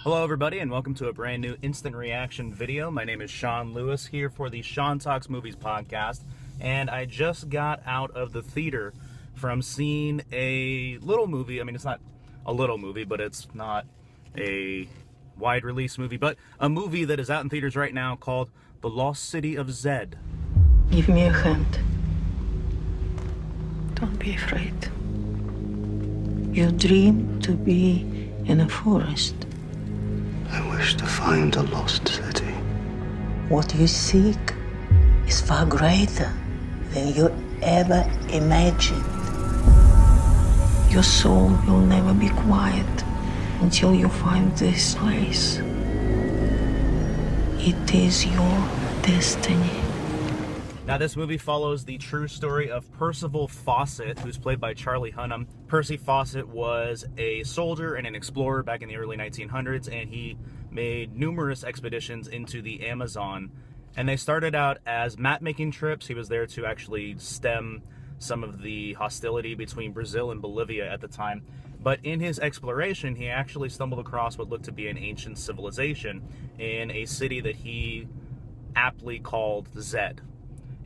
Hello everybody and welcome to a brand new instant reaction video. My name is Sean Lewis here for the Sean Talks Movies podcast, and I just got out of the theater from seeing a little movie. I mean, it's not a little movie, but it's not a wide release movie, but a movie that is out in theaters right now called The Lost City of Zed. Give me a hand. Don't be afraid. You dream to be in a forest. I wish to find a lost city. What you seek is far greater than you ever imagined. Your soul will never be quiet until you find this place. It is your destiny. Now, this movie follows the true story of Percival Fawcett, who's played by Charlie Hunnam. Percy Fawcett was a soldier and an explorer back in the early 1900s, and he made numerous expeditions into the Amazon. And they started out as map-making trips. He was there to actually stem some of the hostility between Brazil and Bolivia at the time. But in his exploration, he actually stumbled across what looked to be an ancient civilization in a city that he aptly called Zed.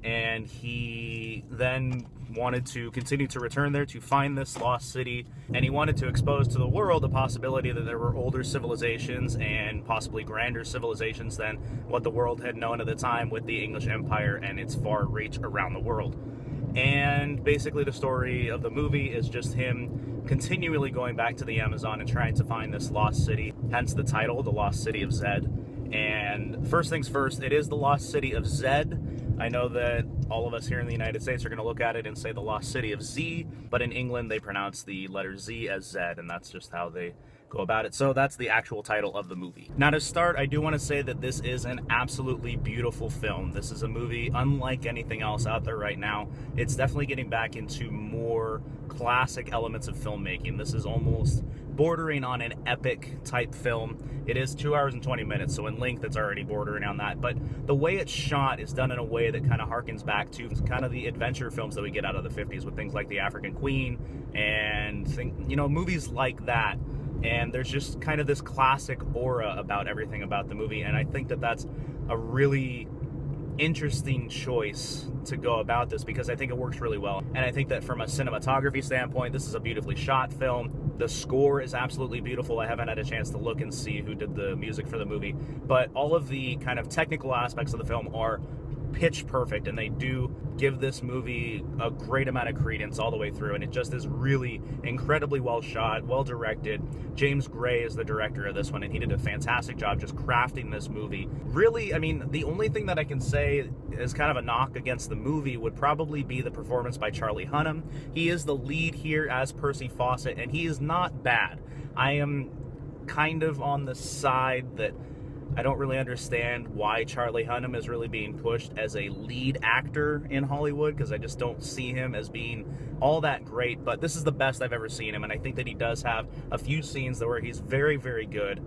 And he then wanted to continue to return there to find this lost city, and he wanted to expose to the world the possibility that there were older civilizations and possibly grander civilizations than what the world had known at the time with the English Empire and its far reach around the world. And basically the story of the movie is just him continually going back to the Amazon and trying to find this lost city, hence the title, The Lost City of Zed. And first things first, it is the Lost City of Zed. I know that all of us here in the United States are going to look at it and say the Lost City of Z, but in England they pronounce the letter Z as Zed, and that's just how they go about it. So that's the actual title of the movie. Now, to start, I do want to say that this is an absolutely beautiful film. This is a movie unlike anything else out there right now. It's definitely getting back into more classic elements of filmmaking. This is almost bordering on an epic type film. It is 2 hours and 20 minutes, so in length it's already bordering on that, but the way it's shot is done in a way that kind of harkens back to kind of the adventure films that we get out of the 50s with things like The African Queen and movies like that. And there's just kind of this classic aura about everything about the movie, and I think that that's a really interesting choice to go about this because I think it works really well. And I think that from a cinematography standpoint, this is a beautifully shot film. The score is absolutely beautiful. I haven't had a chance to look and see who did the music for the movie, but all of the kind of technical aspects of the film are pitch perfect, and they do give this movie a great amount of credence all the way through, and it just is really incredibly well shot, well directed. James Gray is the director of this one, and he did a fantastic job just crafting this movie. Really, I mean, the only thing that I can say is kind of a knock against the movie would probably be the performance by Charlie Hunnam. He is the lead here as Percy Fawcett, and he is not bad. I am kind of on the side that I don't really understand why Charlie Hunnam is really being pushed as a lead actor in Hollywood, because I just don't see him as being all that great, but this is the best I've ever seen him, and I think that he does have a few scenes where he's very, very good,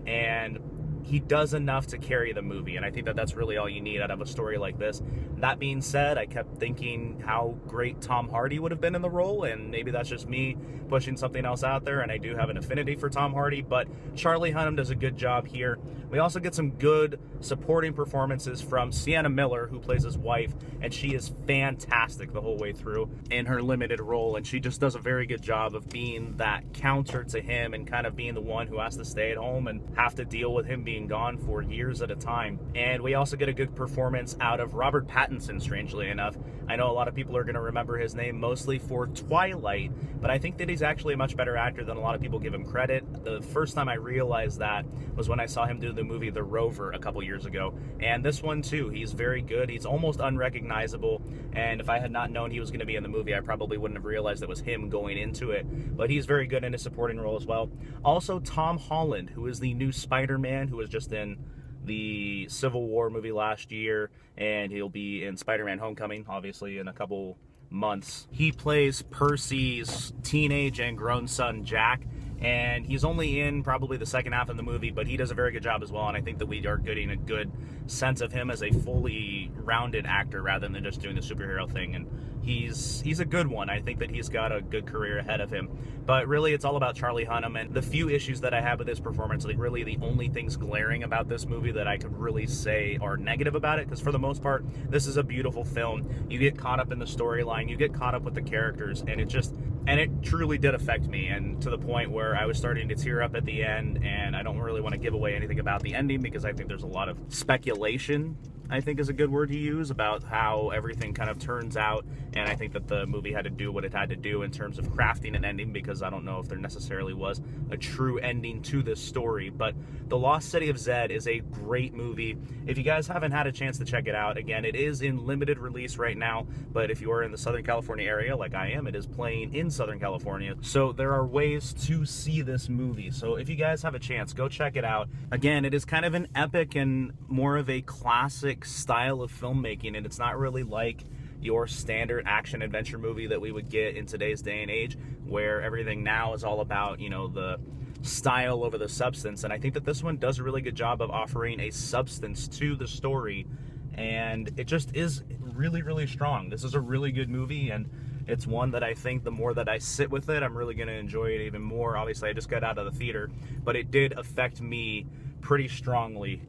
and he does enough to carry the movie, and I think that that's really all you need out of a story like this. That being said, I kept thinking how great Tom Hardy would have been in the role, and maybe that's just me pushing something else out there, and I do have an affinity for Tom Hardy, but Charlie Hunnam does a good job here. We also get some good supporting performances from Sienna Miller, who plays his wife, and she is fantastic the whole way through in her limited role, and she just does a very good job of being that counter to him and kind of being the one who has to stay at home and have to deal with him being gone for years at a time. And we also get a good performance out of Robert Pattinson, strangely enough. I know a lot of people are going to remember his name mostly for Twilight, but I think that he's actually a much better actor than a lot of people give him credit. The first time I realized that was when I saw him do the movie The Rover a couple years ago, and this one too, he's very good. He's almost unrecognizable, and if I had not known he was going to be in the movie, I probably wouldn't have realized it was him going into it, but he's very good in his supporting role as well. Also, Tom Holland, who is the new Spider-Man, who was just in the Civil War movie last year, and he'll be in Spider-Man Homecoming, obviously, in a couple months. He plays Percy's teenage and grown son, Jack, and he's only in probably the second half of the movie, but he does a very good job as well, and I think that we are getting a good sense of him as a fully rounded actor rather than just doing the superhero thing, and he's a good one. I think that he's got a good career ahead of him. But really, it's all about Charlie Hunnam, and the few issues that I have with his performance, like really the only things glaring about this movie that I could really say are negative about it, because for the most part, this is a beautiful film. You get caught up in the storyline, you get caught up with the characters, and it truly did affect me, and to the point where I was starting to tear up at the end, and I don't really want to give away anything about the ending because I think there's a lot of speculation, I think is a good word to use, about how everything kind of turns out, and I think that the movie had to do what it had to do in terms of crafting an ending, because I don't know if there necessarily was a true ending to this story. But The Lost City of Zed is a great movie. If you guys haven't had a chance to check it out, again, it is in limited release right now, but if you are in the Southern California area like I am, it is playing in Southern California, so there are ways to see this movie. So if you guys have a chance, go check it out. Again, it is kind of an epic and more of a classic style of filmmaking, and it's not really like your standard action adventure movie that we would get in today's day and age, where everything now is all about, you know, the style over the substance. And I think that this one does a really good job of offering a substance to the story, and it just is really, really strong. This is a really good movie, and it's one that I think the more that I sit with it, I'm really going to enjoy it even more. Obviously, I just got out of the theater, but it did affect me pretty strongly.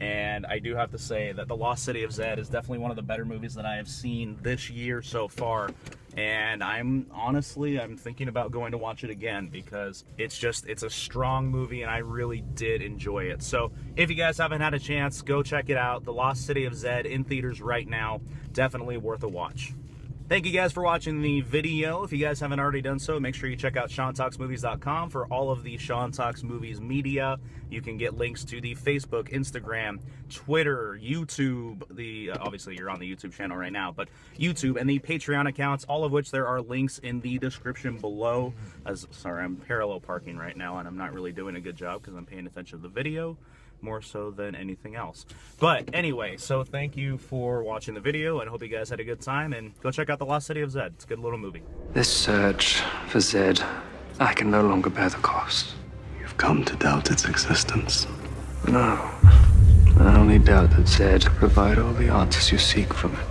And I do have to say that The Lost City of Zed is definitely one of the better movies that I have seen this year so far. And I'm thinking about going to watch it again, because it's a strong movie and I really did enjoy it. So if you guys haven't had a chance, go check it out. The Lost City of Zed in theaters right now. Definitely worth a watch. Thank you guys for watching the video. If you guys haven't already done so, make sure you check out SeanTalksMovies.com for all of the Sean Talks Movies media. You can get links to the Facebook, Instagram, Twitter, YouTube, obviously you're on the YouTube channel right now, but YouTube and the Patreon accounts, all of which there are links in the description below. Sorry, I'm parallel parking right now, and I'm not really doing a good job because I'm paying attention to the video more so than anything else. But anyway, so thank you for watching the video, and I hope you guys had a good time, and go check out The Lost City of Zed. It's a good little movie. This search for Zed, I can no longer bear the cost. You've come to doubt its existence. No. I only doubt that Zed provide all the answers you seek from it.